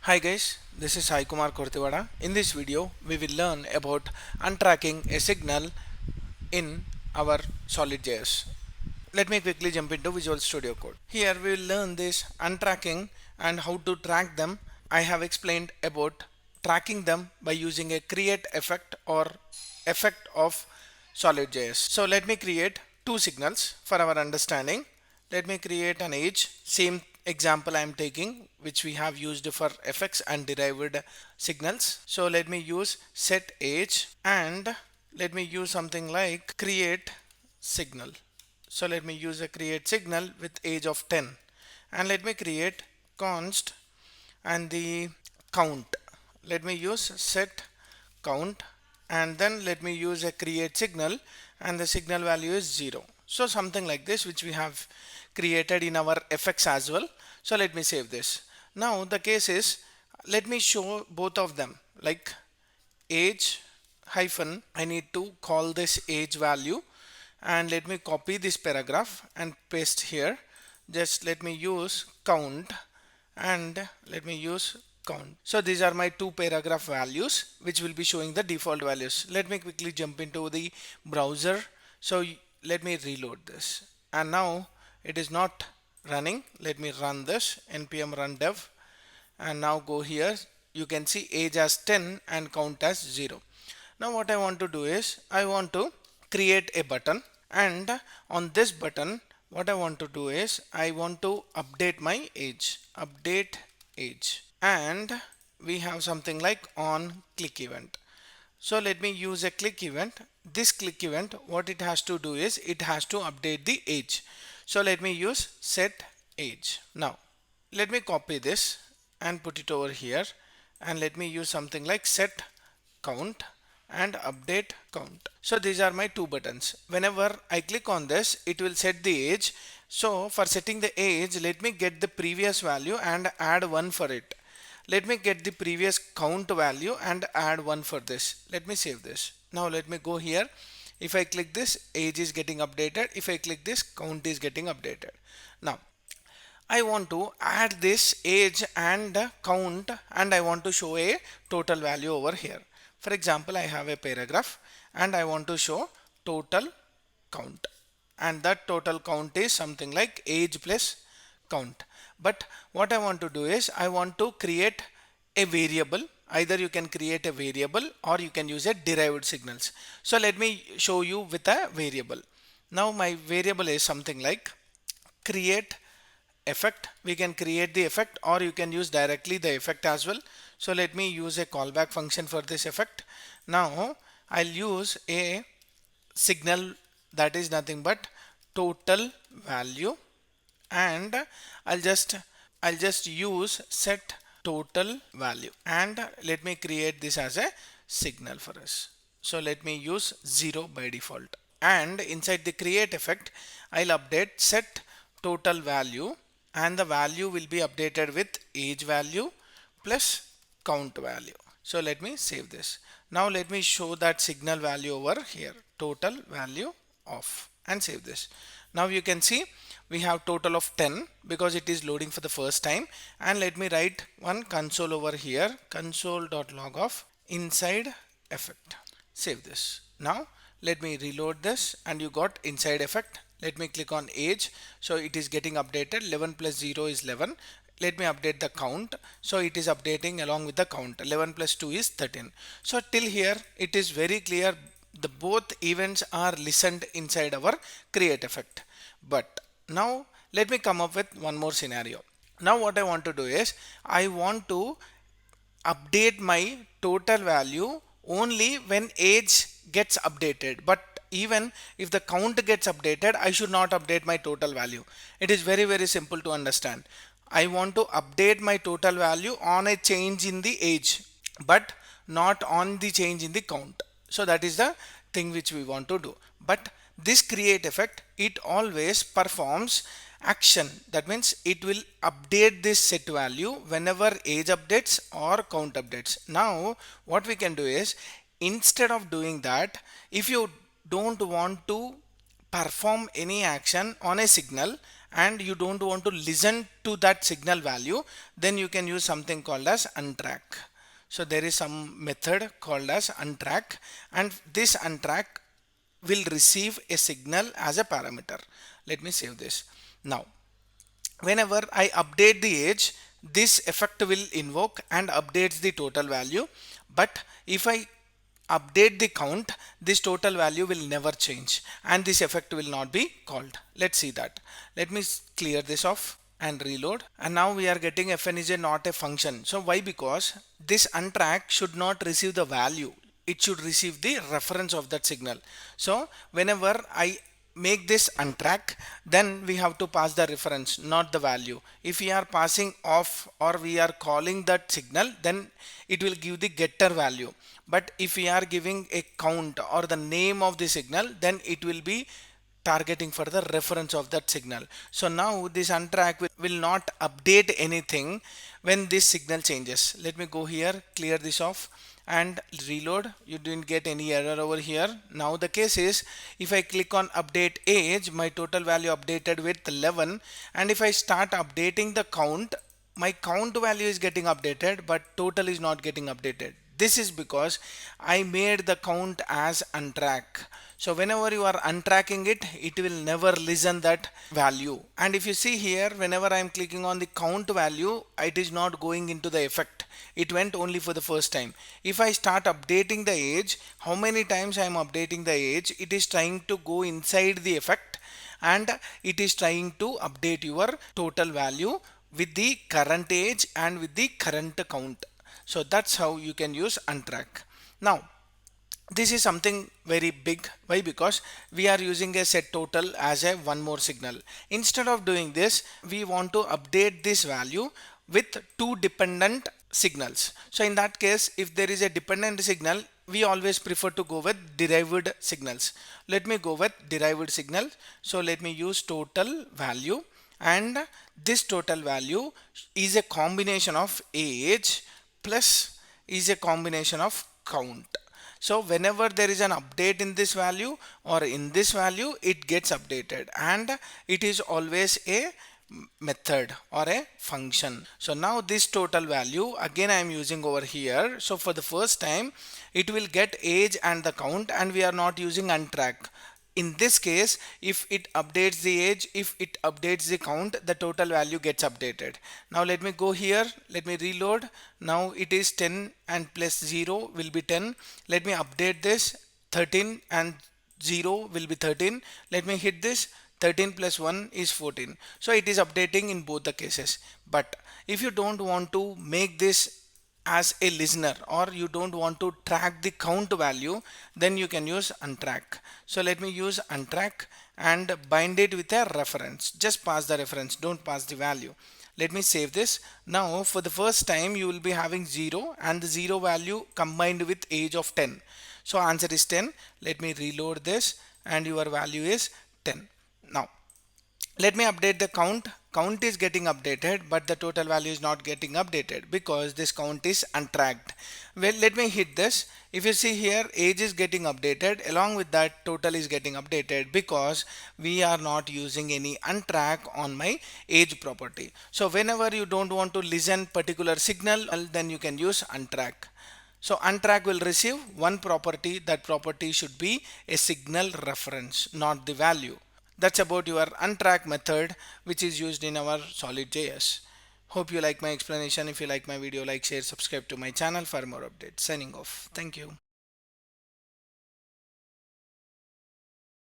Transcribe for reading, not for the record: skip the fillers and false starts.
Hi guys, this is Sai Kumar Kortiwada. In this video, we will learn about untracking a signal in our solidjs. Let me quickly jump into Visual Studio Code. Here we will learn this untracking and how to track them. I have explained about tracking them by using a create effect or effect of solidjs. So let me create two signals for our understanding. Let me create an age, same example I am taking, which we have used for fx and derived signals. So let me use set age and let me use something like create signal. So let me use a create signal with age of 10 and let me create const and the count. Let me use set count and then let me use a create signal and the signal value is 0. So something like this which we have created in our fx as well. So let me save this. Now the case is, let me show both of them, like age hyphen, I need to call this age value and let me copy this paragraph and paste here. Just let me use count and let me use count. So these are my two paragraph values which will be showing the default values. Let me quickly jump into the browser. So let me reload this and now it is not running. Let me run this npm run dev and now go here. You can see age as 10 and count as 0. Now what I want to do is I want to create a button and on this button what I want to do is I want to update my age, update age, and we have something like on click event. So let me use a click event. This click event, what it has to do is it has to update the age. So let me use set age. Now let me copy this and put it over here and let me use something like set count and update count. So these are my two buttons. Whenever I click on this, it will set the age. So for setting the age, let me get the previous value and add 1 for it. Let me get the previous count value and add 1 for this. Let me save this. Now let me go here. If I click this, age is getting updated. If I click this, count is getting updated. Now I want to add this age and count and I want to show a total value over here. For example, I have a paragraph and I want to show total count and that total count is something like age plus count. But what I want to do is I want to create a variable. Either you can create a variable or you can use a derived signals. So let me show you with a variable. Now my variable is something like create effect. We can create the effect or you can use directly the effect as well. So let me use a callback function for this effect. Now I'll use a signal that is nothing but total value and I'll just use set total value and let me create this as a signal for us. So let me use 0 by default and inside the create effect I'll update set total value and the value will be updated with age value plus count value. So let me save this. Now let me show that signal value over here, total value of, and save this. Now you can see we have total of 10 because it is loading for the first time, and let me write one console over here, console.log of inside effect. Save this. Now let me reload this and you got inside effect. Let me click on age. So it is getting updated. 11 plus 0 is 11. Let me update the count. So it is updating along with the count. 11 plus 2 is 13. So till here it is very clear. The both events are listened inside our create effect. But now let me come up with one more scenario. Now what I want to do is I want to update my total value only when age gets updated, but even if the count gets updated, I should not update my total value. It is very simple to understand. I want to update my total value on a change in the age but not on the change in the count. So that is the thing which we want to do. But this create effect, it always performs action. That means it will update this set value whenever age updates or count updates. Now what we can do is, instead of doing that, if you don't want to perform any action on a signal and you don't want to listen to that signal value, then you can use something called as untrack. So there is some method called as untrack, and this untrack will receive a signal as a parameter. Let me save this. Now whenever I update the age, this effect will invoke and updates the total value. But if I update the count, this total value will never change and this effect will not be called. Let's see that. Let me clear this off and reload, and now we are getting fn is a not a function. So why? Because this untrack should not receive the value, it should receive the reference of that signal. So whenever I make this untrack, then we have to pass the reference, not the value. If we are passing off or we are calling that signal, then it will give the getter value. But if we are giving a count or the name of the signal, then it will be targeting for the reference of that signal. So now this untrack will not update anything when this signal changes. Let me go here, clear this off and reload. You didn't get any error over here. Now the case is, if I click on update age, my total value updated with 11, and if I start updating the count, my count value is getting updated but total is not getting updated. This is because I made the count as untrack. So whenever you are untracking it, it will never listen that value. And if you see here, whenever I am clicking on the count value, it is not going into the effect. It went only for the first time. If I start updating the age, how many times I am updating the age, it is trying to go inside the effect and it is trying to update your total value with the current age and with the current count. So that's how you can use untrack. Now this is something very big. Why? Because we are using a set total as a one more signal. Instead of doing this, we want to update this value with two dependent signals. So in that case, if there is a dependent signal, we always prefer to go with derived signals. Let me go with derived signal. So let me use total value, and this total value is a combination of age plus is a combination of count. So whenever there is an update in this value or in this value, it gets updated, and it is always a method or a function. So now this total value again I am using over here. So for the first time it will get age and the count, and we are not using untrack. In this case, if it updates the age, if it updates the count, the total value gets updated. Now let me go here, let me reload. Now it is 10 and plus 0 will be 10. Let me update this. 13 and 0 will be 13. Let me hit this. 13 plus 1 is 14. So it is updating in both the cases. But if you don't want to make this as a listener, or you don't want to track the count value, then you can use untrack. So let me use untrack and bind it with a reference. Just pass the reference, don't pass the value. Let me save this. Now for the first time you will be having 0 and the 0 value combined with age of 10. So answer is 10. Let me reload this and your value is 10. Now let me update the count. Count is getting updated, but the total value is not getting updated because this count is untracked. Well, let me hit this. If you see here, age is getting updated, along with that total is getting updated because we are not using any untrack on my age property. So whenever you don't want to listen particular signal, then you can use untrack. So untrack will receive one property. That property should be a signal reference, not the value. That's about your untrack method, which is used in our solidjs. Hope you like my explanation. If you like my video, like, share, subscribe to my channel for more updates. Signing off. Thank you.